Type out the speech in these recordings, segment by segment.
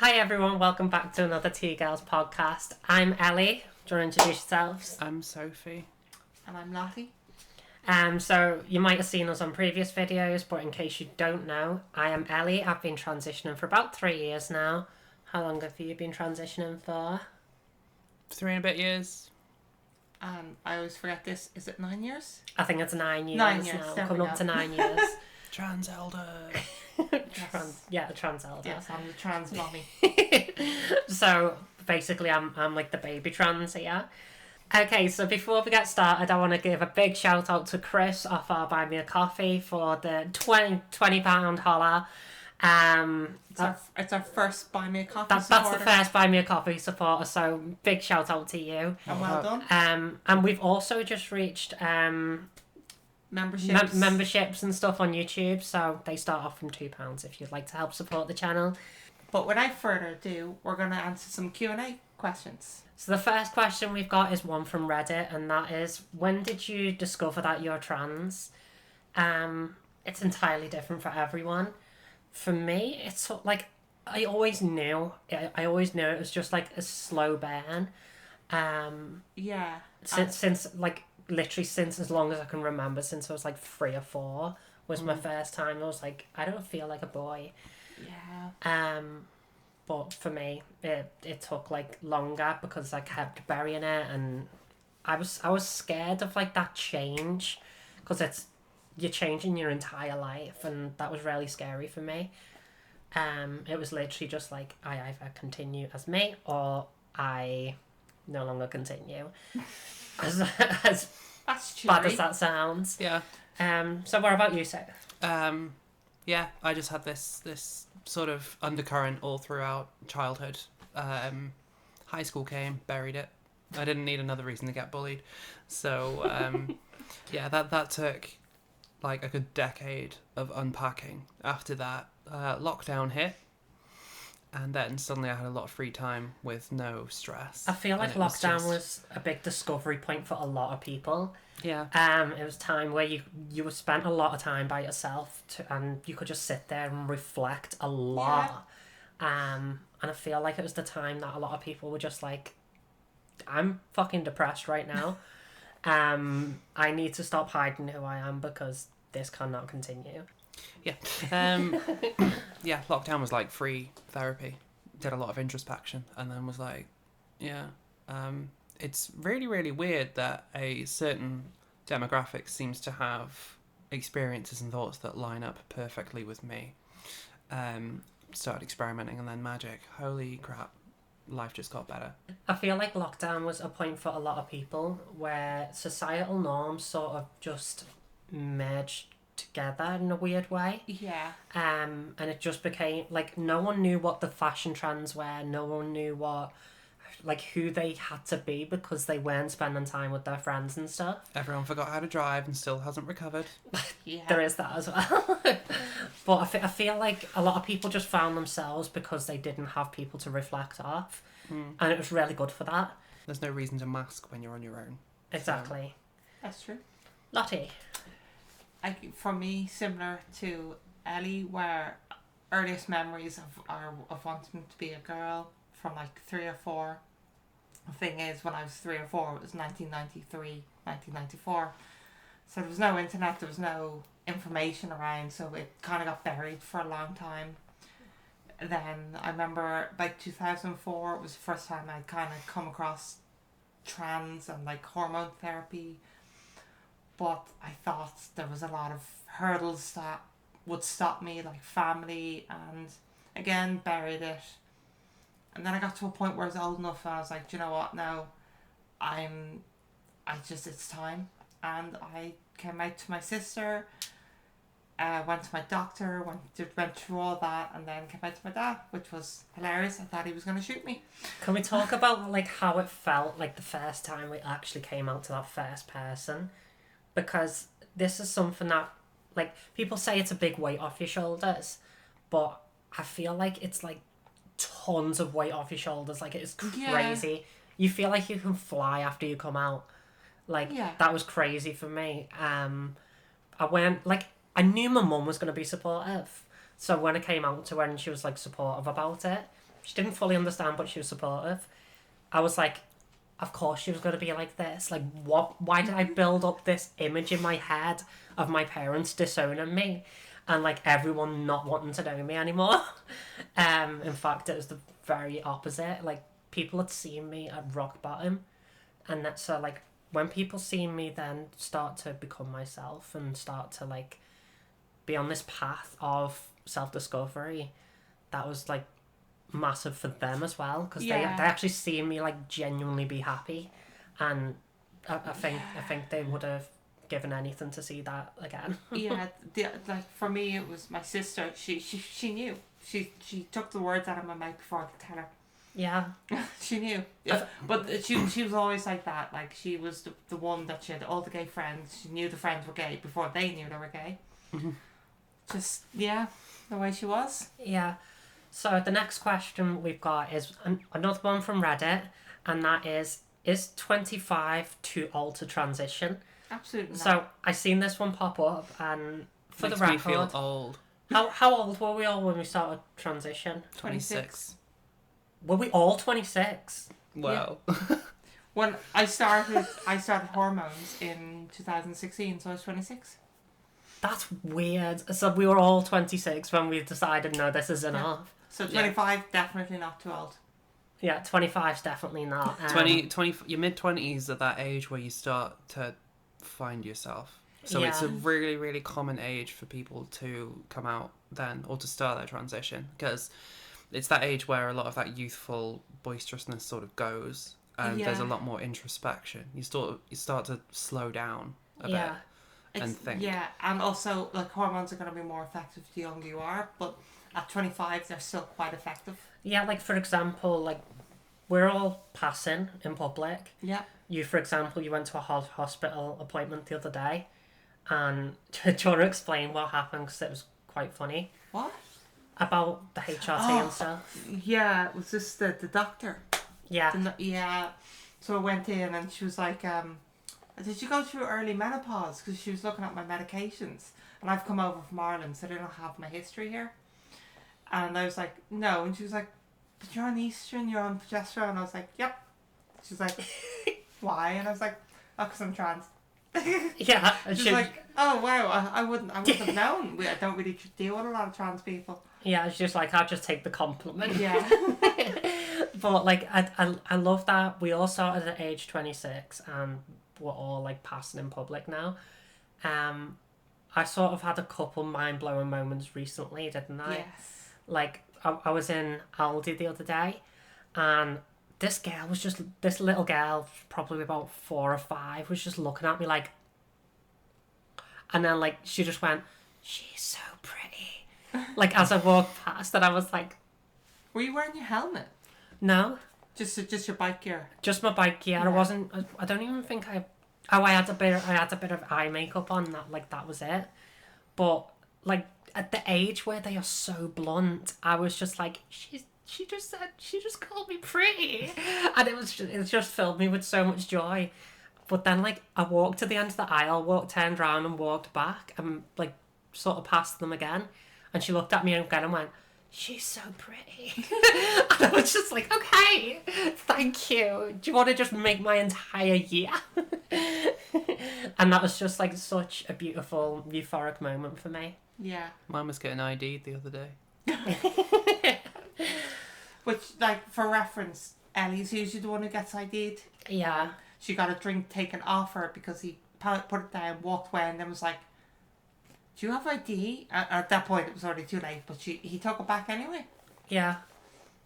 Hi everyone, welcome back to another Trans.Girls.Podcast. I'm Ellie. Do you want to introduce yourselves? I'm Sophie. And I'm Lottie. So you might have seen us on previous videos, but in case you don't know, I am Ellie. I've been transitioning for about 3 years now. How long have you been transitioning for? 3 and a bit years. I always forget this. Is it 9 years? I think it's 9 years, 9 years, now. there we Coming up go. to 9 years. Trans elder. The trans elder. Yes, I'm the trans mommy. So basically I'm like the baby trans here. Okay, so before we get started, I want to give a big shout out to Chris off our Buy Me a Coffee for the £20 holler. It's our first Buy Me a Coffee That's supporter. the first Buy Me a Coffee supporter, so big shout out to you. And well done. And we've also just reached Memberships. memberships and stuff on YouTube, so they start off from £2 if you'd like to help support the channel. But without further ado, we're going to answer some Q&A questions. So the first question we've got is one from Reddit, and that is, when did you discover that you're trans? It's entirely different for everyone. For me, it's like, I always knew it was just like a slow burn. Yeah. Since literally since as long as I can remember, since I was like 3 or 4 was my first time. I was like, I don't feel like a boy. Yeah. But for me, it took like longer because I kept burying it, and I was scared of like that change, because you're changing your entire life, and that was really scary for me. It was literally just like, I either continue as me or I no longer continue. as That's bad cheery. as that sounds. Yeah. So what about you, Seth? Yeah, I just had this sort of undercurrent all throughout childhood. High school came, buried it. I didn't need another reason to get bullied. So, yeah, that took like a good decade of unpacking. After that, lockdown hit. And then suddenly I had a lot of free time with no stress. I feel like And it was lockdown just- was a big discovery point for a lot of people. Yeah. It was time where you were spent a lot of time by yourself, and you could just sit there and reflect a lot. And I feel like it was the time that a lot of people were just like, I'm fucking depressed right now. I need to stop hiding who I am because this cannot continue. Yeah. Yeah, lockdown was like free therapy. Did a lot of introspection, and then was like, yeah. It's really, really weird that a certain demographic seems to have experiences and thoughts that line up perfectly with me. Started experimenting, and then magic. Holy crap. Life just got better. I feel like lockdown was a point for a lot of people where societal norms sort of just merged together in a weird way. Yeah. And it just became like, no one knew what the fashion trends were. No one knew who they had to be because they weren't spending time with their friends and stuff. Everyone forgot how to drive and still hasn't recovered. Yeah. There is that as well. But I feel like a lot of people just found themselves because they didn't have people to reflect off. And it was really good for that. There's no reason to mask when you're on your own. Exactly. That's true. Lottie. For me, similar to Ellie, where earliest memories of wanting to be a girl from like 3 or 4. The thing is, when I was 3 or 4, it was 1993, 1994. So there was no internet, there was no information around, so it kind of got buried for a long time. Then I remember like 2004, it was the first time I'd kind of come across trans and like hormone therapy. But I thought there was a lot of hurdles that would stop me, like family, and again, buried it. And then I got to a point where I was old enough and I was like, do you know what, now it's time. And I came out to my sister, went to my doctor, went through all that, and then came out to my dad, which was hilarious. I thought he was going to shoot me. Can we talk about like how it felt like the first time we actually came out to that first person? Because this is something that, like, people say it's a big weight off your shoulders, but I feel like it's like tons of weight off your shoulders. Like, it's crazy. Yeah. You feel like you can fly after you come out. Like, that was crazy for me. I knew my mum was going to be supportive. So when I came out to her and she was like supportive about it, She didn't fully understand, but she was supportive. I was like, of course she was going to be like this. Like, what? Why did I build up this image in my head of my parents disowning me and, like, everyone not wanting to know me anymore? In fact, it was the very opposite. Like, people had seen me at rock bottom, and that's so, like, when people see me then start to become myself and start to, like, be on this path of self-discovery, that was, like, massive for them as well, because they actually see me, like, genuinely be happy, and I think they would have given anything to see that again. Like, for me, it was my sister. She knew. She took the words out of my mouth before I could tell her. Yeah. She knew. Yeah. But she was always like that. Like, she was the one that she had all the gay friends. She knew the friends were gay before they knew they were gay. Mm-hmm. Just, the way she was. Yeah. So the next question we've got is another one from Reddit, and that is 25 too old to transition? Absolutely not. So I seen this one pop up, and for Makes the me record, feel old. how old were we all when we started transition? 26. Were we all 26? Wow. When I started hormones in 2016, so I was 26. That's weird. So we were all 26 when we decided, no, this is enough. So 25, definitely not too old. Yeah, 25's definitely not. 20, your mid-20s are that age where you start to find yourself. So it's a really, really common age for people to come out then, or to start their transition, because it's that age where a lot of that youthful boisterousness sort of goes, and there's a lot more introspection. You start to slow down a bit and think. Yeah, and also, like, hormones are going to be more effective the younger you are, but at 25 they're still quite effective. Yeah, like, for example, like, we're all passing in public. Yeah. You, for example, you went to a hospital appointment the other day, and do you want to explain what happened, because it was quite funny? What? About the HRT and stuff. Yeah, it was just the doctor. Yeah. Yeah. So I went in and she was like, did you go through early menopause? Because she was looking at my medications. And I've come over from Ireland, so they don't have my history here. And I was like, no. And she was like, but you're on estrogen, you're on progesterone. And I was like, yep. She's like, why? And I was like, oh, because I'm trans. Yeah. She's like, oh, wow, I wouldn't have known. I don't really deal with a lot of trans people. Yeah, it's just like, I'll just take the compliment. Yeah. But, like, I love that we all started at age 26 and we're all, like, passing in public now. I sort of had a couple mind-blowing moments recently, didn't I? Yes. Like, I was in Aldi the other day, and this little girl, probably about 4 or 5, was just looking at me like, and then, like, she just went, she's so pretty. Like, as I walked past, and I was like, were you wearing your helmet? No. Just your bike gear? Just my bike gear. Yeah. I don't even think I had a bit of eye makeup on, that was it. But, like, at the age where they are so blunt, I was just like, she just called me pretty. And it just filled me with so much joy. But then, like, I walked to the end of the aisle, turned around and walked back and, like, sort of past them again. And she looked at me again and went, she's so pretty. And I was just like, okay, thank you. Do you want to just make my entire year? And that was just, like, such a beautiful, euphoric moment for me. Yeah. Mine was getting ID'd the other day. Which, like, for reference, Ellie's usually the one who gets ID'd. Yeah. She got a drink taken off her because he put it down, walked away, and then was like, do you have ID? At that point, it was already too late, but he took it back anyway. Yeah.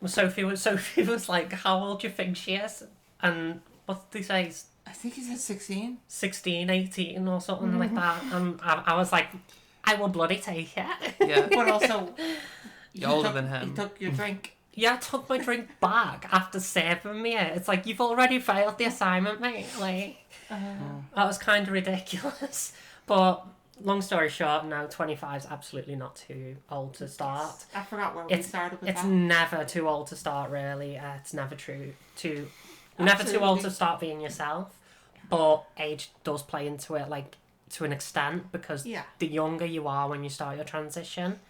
Well, Sophie was like, how old do you think she is? And what did he say? I think he said 16. 16, 18 or something like that. And I was like, I will bloody take it. Yeah. But also, you're older than him. He took your drink. Yeah, I took my drink back after serving me it. It's like, you've already failed the assignment, mate. Like, that was kind of ridiculous. But long story short, no, 25 is absolutely not too old to start. I forgot where we started with that. It's never too old to start, really. It's never never too old to start being yourself. But age does play into it, like, to an extent, because the younger you are when you start your transition,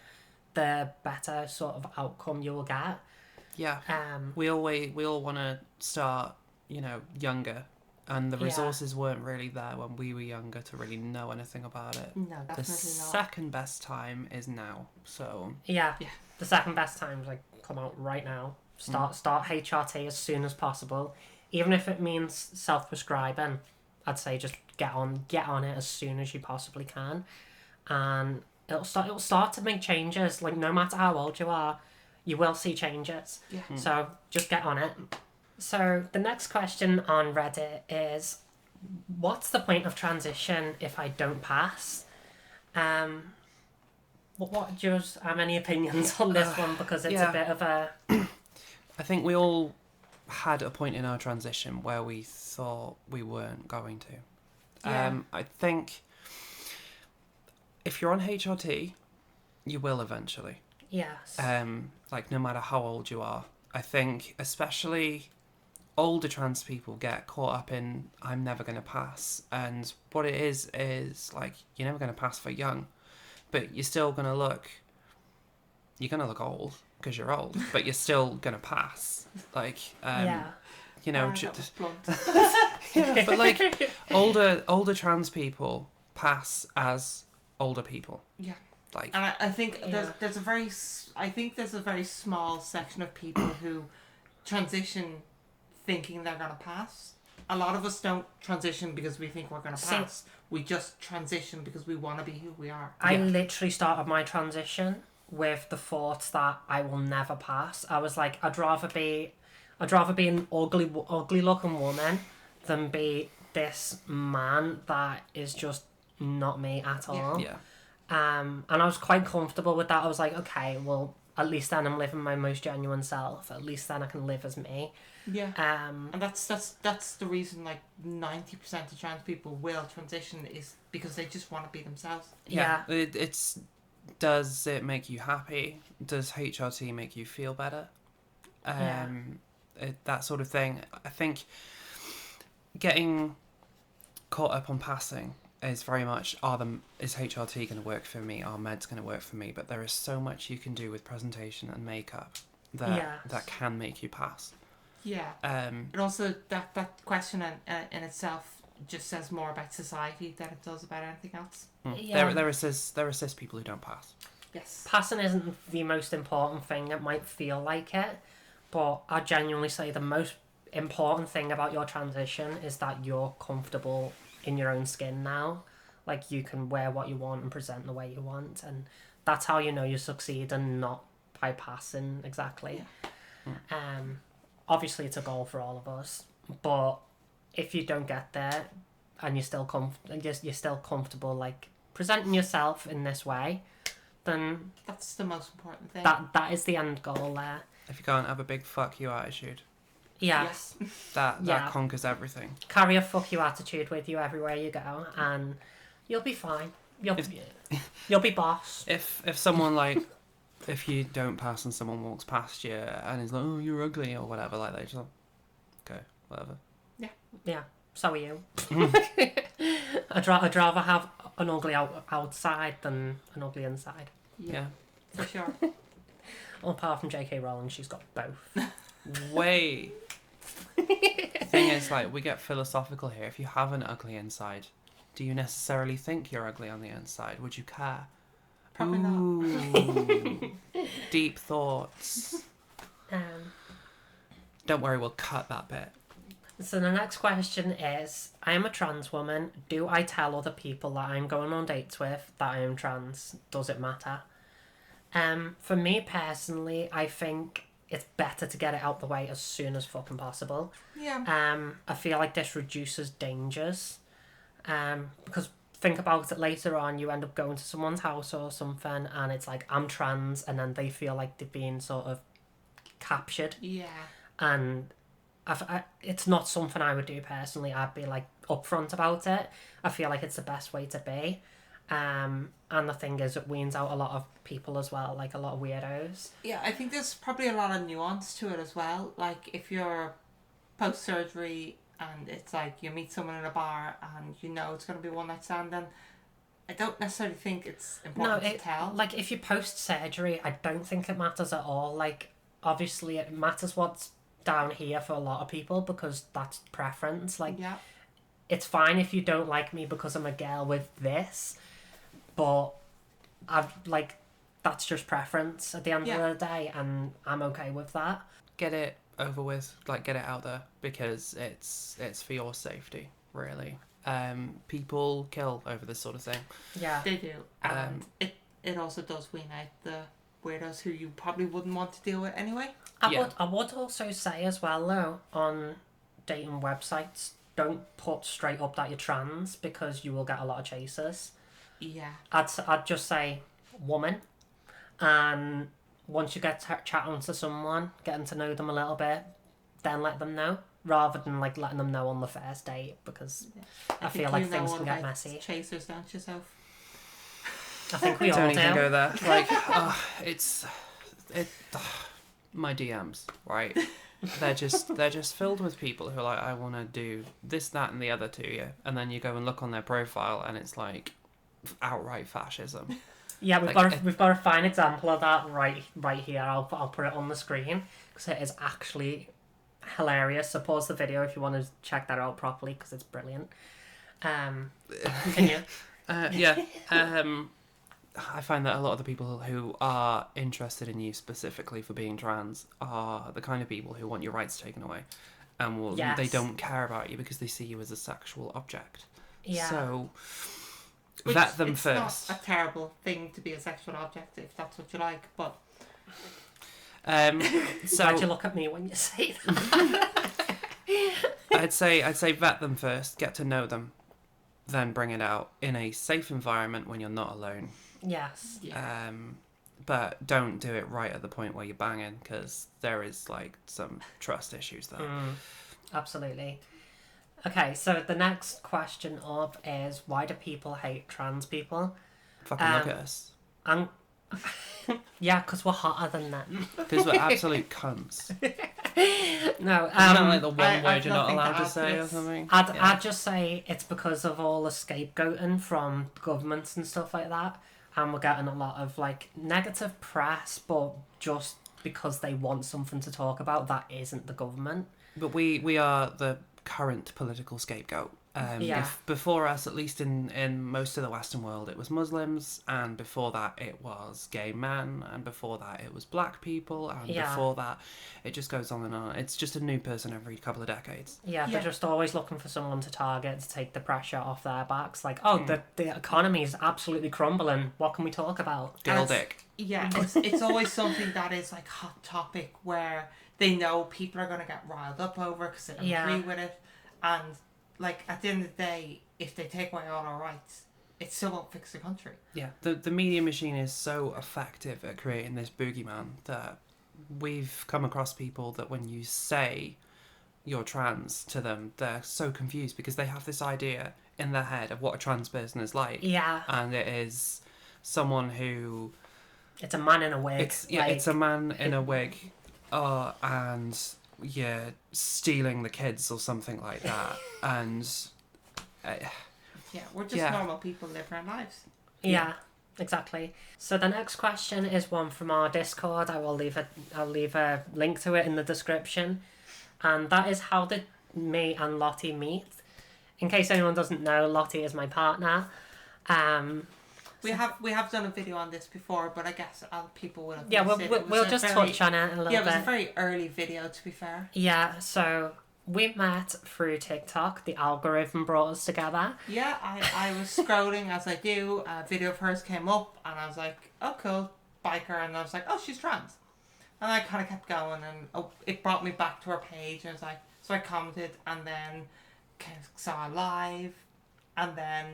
the better sort of outcome you will get. Yeah. We all want to start, younger, and the Yeah. resources weren't really there when we were younger to really know anything about it. No, definitely The not. second best time is now. So Yeah. Yeah. The second best time's like come out right now. Start HRT as soon as possible. Even if it means self-prescribing, I'd say just get on it as soon as you possibly can. And it'll start to make changes. Like, no matter how old you are, you will see changes. Yeah. So just get on it. So the next question on Reddit is, what's the point of transition if I don't pass? What do you have any opinions on this one? Because it's a bit of a... I think we all had a point in our transition where we thought we weren't going to. Yeah. I think if you're on HRT, you will eventually. Yes. Like, no matter how old you are. I think especially older trans people get caught up in, I'm never going to pass. And what it is like, you're never going to pass for young. But you're still going to look... You're going to look old because you're old. But you're still going to pass. Like, yeah. That was blunt. Yeah, but like older trans people pass as older people. Yeah. Like, And I think Yeah. there's a very small section of people who transition thinking they're gonna pass. A lot of us don't transition because we think we're gonna pass. We just transition because we want to be who we are. I literally started my transition with the thought that I will never pass. I was like, I'd rather be an ugly looking woman than be this man that is just not me at all. yeah. And I was quite comfortable with that. I was like, okay, well, at least then I'm living my most genuine self. At least then I can live as me. Yeah. And that's the reason, like, 90% of trans people will transition is because they just want to be themselves. Yeah. It's does it make you happy? Does HRT make you feel better? That sort of thing. I think getting caught up on passing is very much, is HRT going to work for me? Are meds going to work for me? But there is so much you can do with presentation and makeup that can make you pass. Yeah. And also that question in itself just says more about society than it does about anything else. Yeah. There are cis people who don't pass. Yes. Passing isn't the most important thing. It might feel like it, but I genuinely say the most important thing about your transition is that you're comfortable in your own skin now. Like, you can wear what you want and present the way you want, and that's how you know you succeed, and not by passing exactly. Yeah. Obviously it's a goal for all of us, but if you don't get there and you're still comfortable like presenting yourself in this way, then That's the most important thing. that is the end goal there. If you can't have a big fuck you attitude, Yes. that conquers everything. Carry a fuck you attitude with you everywhere you go, and you'll be fine. You'll be boss. If someone like, if you don't pass and someone walks past you and is like, oh, you're ugly or whatever, like, they just like, okay, whatever. Yeah, so are you. I'd rather have an ugly outside than an ugly inside. Yeah. For sure. Well, apart from J.K. Rowling, she's got both. Way. The thing is, like, we get philosophical here. If you have an ugly inside, do you necessarily think you're ugly on the inside? Would you care? Probably not. Ooh. Deep thoughts. Don't worry, we'll cut that bit. So the next question is, I am a trans woman. Do I tell other people that I'm going on dates with that I am trans? Does it matter? For me personally, I think it's better to get it out the way as soon as fucking possible. Yeah. I feel like this reduces dangers. Because think about it, later on you end up going to someone's house or something and it's like, I'm trans, and then they feel like they've been sort of captured. Yeah. And it's not something I would do personally. I'd be like upfront about it. I feel like it's the best way to be. And the thing is, it weans out a lot of people as well, like a lot of weirdos. Yeah, I think there's probably a lot of nuance to it as well. Like, if you're post-surgery and it's like you meet someone in a bar and you know it's going to be one night stand, then I don't necessarily think it's important to tell. Like, if you post-surgery, I don't think it matters at all. Like, obviously it matters what's down here for a lot of people because that's preference. Like, Yeah. it's fine if you don't like me because I'm a girl with this, but that's just preference at the end of the day, and I'm okay with that. Get it over with, like, get it out there, because it's for your safety, really. People kill over this sort of thing. Yeah. They do. And it also does wean out the weirdos who you probably wouldn't want to deal with anyway. I would also say as well, though, on dating websites, don't put straight up that you're trans because you will get a lot of chasers. Yeah. I'd just say woman, and once you get chatting to someone, getting to know them a little bit, then let them know, rather than like letting them know on the first date, because I feel like things can get messy. Chasers, don't yourself? I think we all Don't do. even go there. Like, my DMs, right? They're just filled with people who are like, I want to do this, that, and the other to you, and then you go and look on their profile, and it's like outright fascism. Yeah, we've got a fine example of that right here. I'll put it on the screen because it is actually hilarious. So pause the video if you want to check that out properly because it's brilliant. Continue. I find that a lot of the people who are interested in you specifically for being trans are the kind of people who want your rights taken away, and they don't care about you because they see you as a sexual object. Yeah. So Which, vet them it's first. Not a terrible thing to be a sexual object if that's what you like, but So why'd you look at me when you say that? I'd say vet them first, get to know them, then bring it out in a safe environment when you're not alone. Yes. yeah. But don't do it right at the point where you're banging, because there is like some trust issues there. Absolutely. Okay, so the next question up is, why do people hate trans people? Fucking look at us. Yeah, because we're hotter than them. Because we're absolute cunts. No, Isn't that like the one I've word you're not nothing to allowed to add to say or this. something? I'd just say it's because of all the scapegoating from governments and stuff like that, and we're getting a lot of like negative press, but just because they want something to talk about that isn't the government. But we are the current political scapegoat. If before us, at least in most of the Western world, it was Muslims, and before that it was gay men, and before that it was black people, and before that it just goes on and on. It's just a new person every couple of decades. Yeah, they're just always looking for someone to target to take the pressure off their backs. Like, the economy is absolutely crumbling. What can we talk about? Girl dick. Yeah, it's always something that is like hot topic where they know people are going to get riled up over because they don't agree with it, and like at the end of the day, if they take away all our rights, it still won't fix the country. Yeah, the media machine is so effective at creating this boogeyman that we've come across people that when you say you're trans to them, they're so confused because they have this idea in their head of what a trans person is like. Yeah. And it is someone who... It's a man in a wig. It's a man in a wig. And... yeah, stealing the kids or something like that. And we're just normal people living our lives. Yeah, exactly. So the next question is one from our Discord. I'll leave a link to it in the description. And that is, how did me and Lottie meet? In case anyone doesn't know, Lottie is my partner. We have done a video on this before, but I guess people will have yeah, missed it. we'll just touch on it a little bit. Yeah, it was a very early video, to be fair. Yeah, so we met through TikTok. The algorithm brought us together. Yeah, I was scrolling as I do. A video of hers came up, and I was like, oh, cool, biker. And I was like, oh, she's trans. And I kind of kept going, and it brought me back to her page. And I was like, so I commented, and then saw her live, and then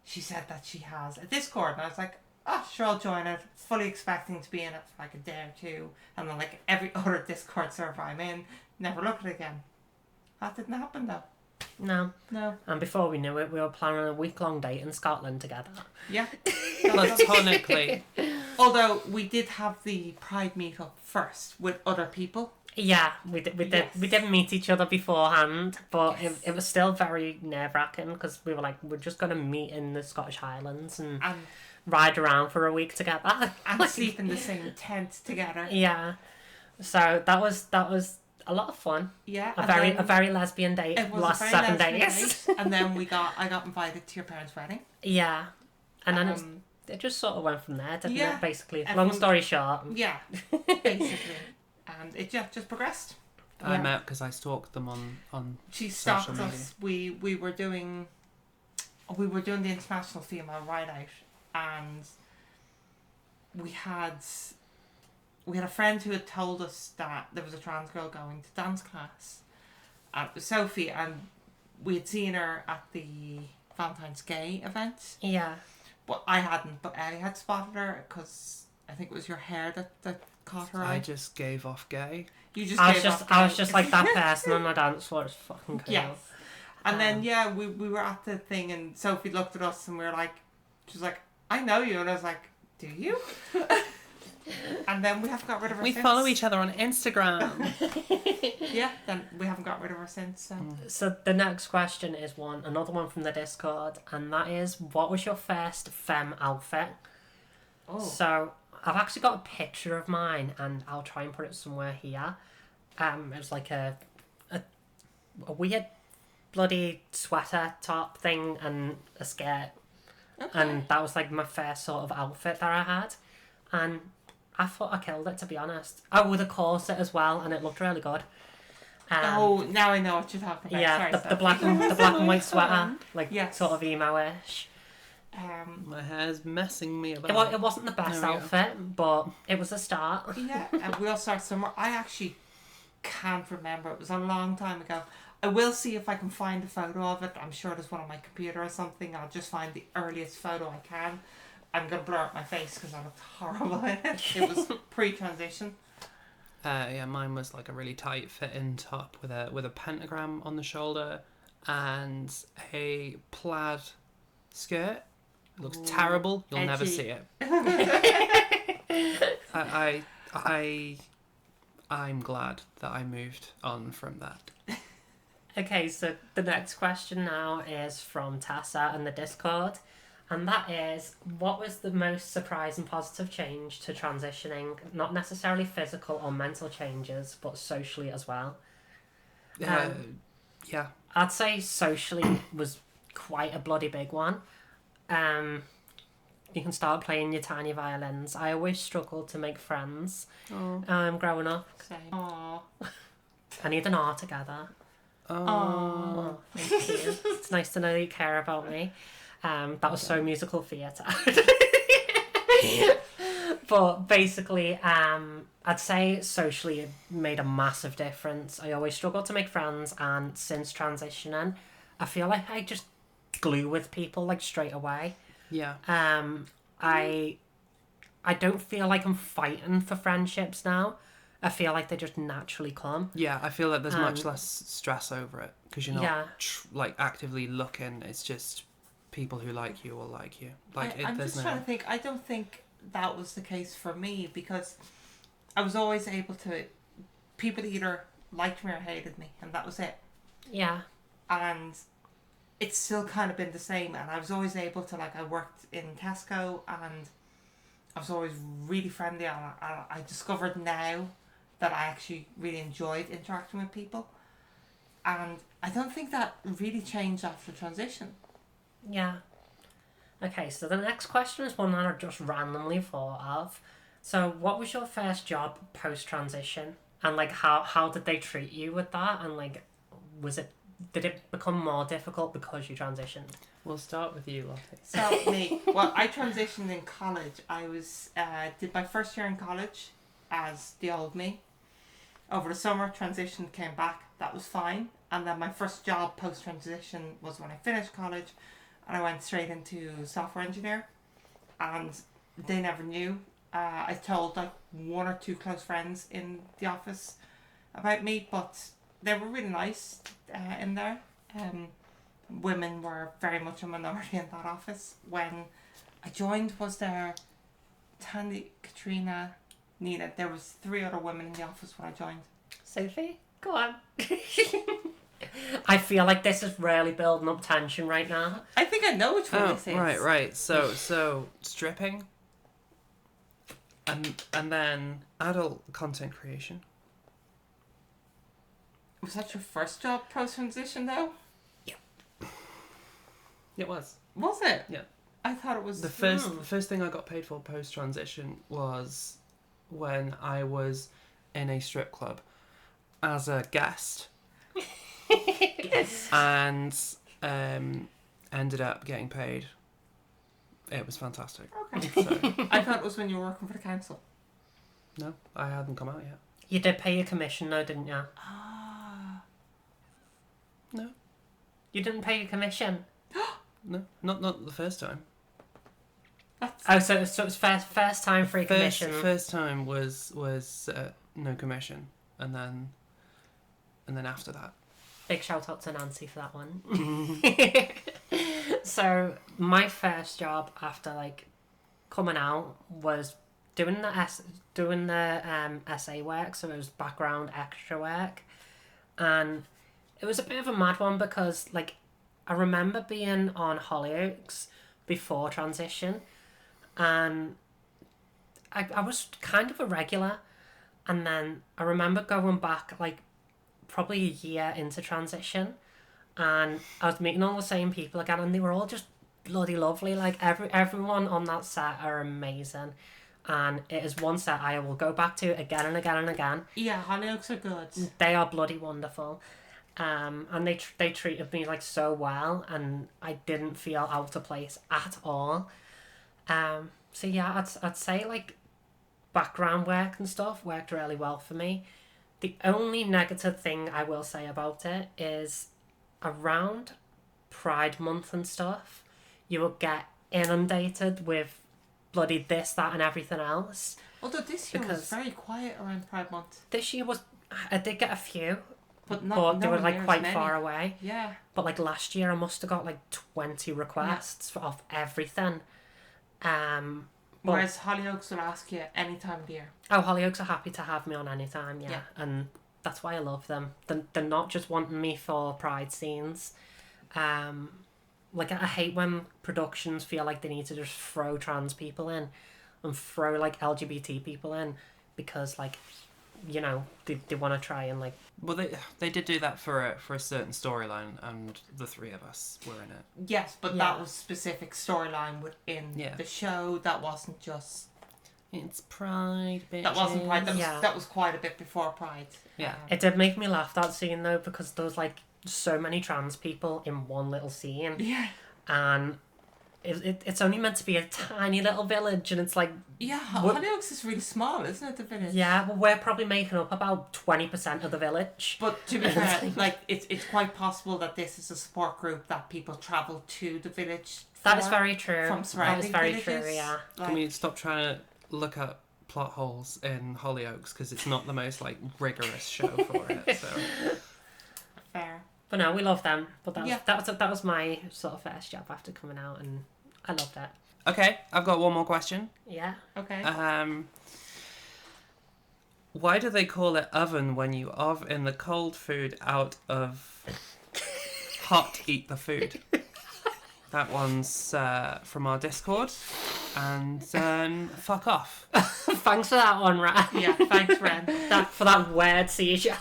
she said that she has a Discord, and I was like, oh, sure, I'll join it. Fully expecting to be in it for like a day or two, and then like every other Discord server I'm in, never looked at it again. That didn't happen though. No. And before we knew it, we were planning a week-long date in Scotland together. Yeah. Platonically. Although we did have the Pride meetup first with other people. Yeah, we didn't meet each other beforehand, but it was still very nerve-wracking because we were like, we're just going to meet in the Scottish Highlands and ride around for a week together. And sleep in the same tent together. Yeah. So that was a lot of fun. Yeah. A very lesbian date. It was Last a very 7 lesbian days. date, and then I got invited to your parents' wedding. Yeah. And then it just sort of went from there, didn't Yeah. it? Basically, long story short. Yeah, basically, and it just progressed. I met because I stalked them on She social stalked media. us. We were doing the international female ride out, and we had a friend who had told us that there was a trans girl going to dance class. It was Sophie, and we had seen her at the Valentine's Gay event. Yeah. But I hadn't, but Ellie had spotted her because I think it was your hair that caught her eye. I just gave off gay. You just I gave was off gay. just like that person on the dance floor. It's fucking cool. Yes. And then we were at the thing, and Sophie looked at us, and we were like, she was like, I know you, and I was like, do you? And then we haven't got rid of her We since. follow each other on Instagram. Yeah, then we haven't got rid of her since. So. So the next question is another one from the Discord, and that is, what was your first femme outfit? Oh. So I've actually got a picture of mine, and I'll try and put it somewhere here. It was like a weird bloody sweater top thing and a skirt, and that was like my first sort of outfit that I had, and I thought I killed it, to be honest. Oh, with a corset as well, and it looked really good. Now I know what you're talking about. Yeah, Sorry, the black and white sweater, like Yes. sort of emo-ish. My hair's messing me about. It wasn't the best There we go. outfit, but it was a start. Yeah, and we'll start somewhere. I actually can't remember. It was a long time ago. I will see if I can find a photo of it. I'm sure there's one on my computer or something. I'll just find the earliest photo I can. I'm going to blur up my face because I looked horrible in it. It was pre-transition. Yeah, mine was like a really tight fitting top with a pentagram on the shoulder and a plaid skirt. It looks terrible. You'll never edgy. see it. I'm glad that I moved on from that. Okay, so the next question now is from Tessa in the Discord, and that is, what was the most surprising positive change to transitioning? Not necessarily physical or mental changes, but socially as well. Yeah. I'd say socially was quite a bloody big one. You can start playing your tiny violins. I always struggled to make friends growing up. Same. Aww. I need an R together. Aww. Thank you. It's nice to know that you care about me. That was so musical theatre. But basically, I'd say socially it made a massive difference. I always struggled to make friends, and since transitioning, I feel like I just glue with people like straight away. Yeah. I don't feel like I'm fighting for friendships now. I feel like they just naturally come. Yeah, I feel like there's much less stress over it because you're not like actively looking. It's just people who like you will like you. I'm just trying to think. I don't think that was the case for me because I was always able to. People either liked me or hated me, and that was it. Yeah. And it's still kind of been the same. And I was always able to, like, I worked in Tesco, and I was always really friendly. And I discovered now that I actually really enjoyed interacting with people. And I don't think that really changed after transition. Yeah. Okay, so the next question is one that I just randomly thought of. So what was your first job post-transition? And, like, how did they treat you with that? And, like, did it become more difficult because you transitioned? We'll start with you, Lottie. So me, well, I transitioned in college. I was did my first year in college as the old me. Over the summer, transition, came back. That was fine. And then my first job post-transition was when I finished college, and I went straight into software engineer. And they never knew. I told like one or two close friends in the office about me, but they were really nice in there. Women were very much a minority in that office. When I joined, was there Tandy, Katrina, Nina? There was 3 other women in the office when I joined. Sophie, go on. I feel like this is really building up tension right now. I think I know which one this is. Right. So stripping. And then adult content creation. Was that your first job post-transition, though? It was. Was it? Yeah. I thought it was... The first thing I got paid for post-transition was when I was in a strip club as a guest. Yes. And ended up getting paid. It was fantastic. Okay. So, I thought it was when you were working for the council. no, I hadn't come out yet. You did pay your commission though, didn't you? Ah. No. You didn't pay your commission? No, not the first time. That's... Oh, so it was first time free commission. First time was no commission, and then after that. Big shout out to Nancy for that one. So my first job after like coming out was doing the essay work. So it was background extra work, and it was a bit of a mad one because like I remember being on Hollyoaks before transition, and I was kind of a regular, and then I remember going back like probably a year into transition, and I was meeting all the same people again, and they were all just bloody lovely. Like everyone on that set are amazing, and it is one set I will go back to again and again and again. Yeah, Hollyoaks are good. They are bloody wonderful. And they treated me like so well, and I didn't feel out of place at all. So yeah, I'd say like background work and stuff worked really well for me. The only negative thing I will say about it is around Pride Month and stuff, you will get inundated with bloody this, that, and everything else. Although this year was Because- very quiet around Pride Month. This year I did get a few, But but they were nowhere like near as quite many. far away. Yeah. But like last year, I must have got like 20 requests of everything. But- Whereas Hollyoaks will ask you any time of the year. Oh, Hollyoaks are happy to have me on any time, yeah. Yeah. And that's why I love them. They're not just wanting me for pride scenes. Like I hate when productions feel like they need to just throw trans people in and throw like LGBT people in because like, you know, they want to try and like... Well, they did do that for a certain storyline, and the three of us were in it. Yes, but Yeah. that was specific storyline within Yeah. the show. That wasn't just... It's Pride, bitches. That wasn't Pride. That was, Yeah. that was quite a bit before Pride. Yeah. It did make me laugh, that scene though, because there was like so many trans people in one little scene. Yeah. And it's only meant to be a tiny little village, and it's like... Yeah, What- Hollyoaks is really small, isn't it, the village? Yeah, well, we're probably making up about 20% of the village. But to be fair, like, it's quite possible that this is a support group that people travel to the village That for, is very true. from That is surrounding very villages. true, yeah. Like, Can we stop trying to look up plot holes in Hollyoaks, because it's not the most like rigorous show for it. So fair. But no, we love them. But Yeah. that was my sort of first job after coming out, and I loved it. okay, I've got one more question. Yeah. Okay. Why do they call it oven when you in the cold food out of hot eat the food? That one's from our Discord, and fuck off. Thanks for that one, Ran. Yeah, thanks, Ren. For that weird seizure.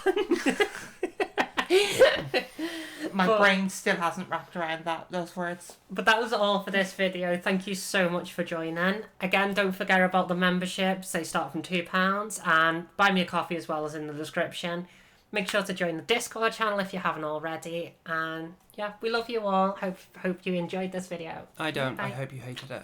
My But- brain still hasn't wrapped around those words. But that was all for this video. Thank you so much for joining. Again, don't forget about the memberships. They start from £2, and buy me a coffee as well as in the description. Make sure to join the Discord channel if you haven't already. And yeah, we love you all. Hope you enjoyed this video. I don't. I Bye. hope you hated it.